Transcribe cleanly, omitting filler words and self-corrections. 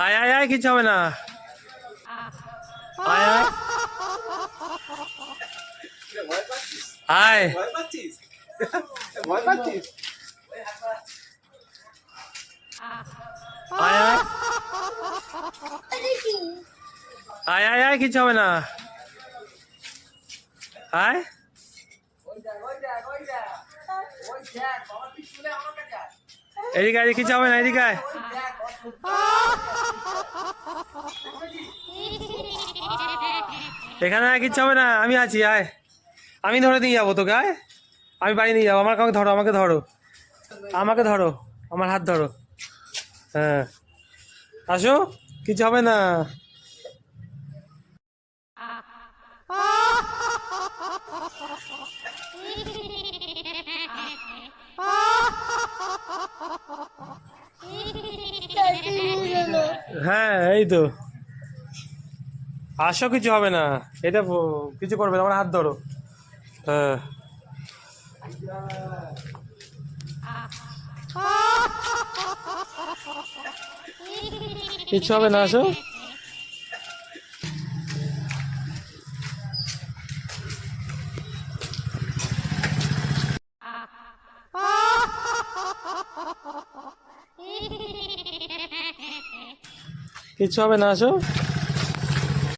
আয় আয় আয়, কিছু হবে না। আয় আয় আয়, আয় আয় আয় আয় আয়, কিছু হবে না। আয় এদিকে আয়, কিছু হবে না, এদিকে আয়। এখানে আয়, কিচ্ছু হবে না, আমি আছি, আয়। আমি ধরে নিয়ে যাবো তোকে, আয়। আমি বাড়ি নিয়ে যাবো, আমার কাউকে ধরো, আমাকে ধরো, আমাকে ধরো, আমার হাত ধরো। হ্যাঁ, আসো, কিছু হবে না। হ্যাঁ, এই তো, আসো, কিছু হবে না। এটা কিছু করবে না, আমার হাত ধরো। হ্যাঁ, কিছু হবে না, আসো। কিছু হবে না, আসো।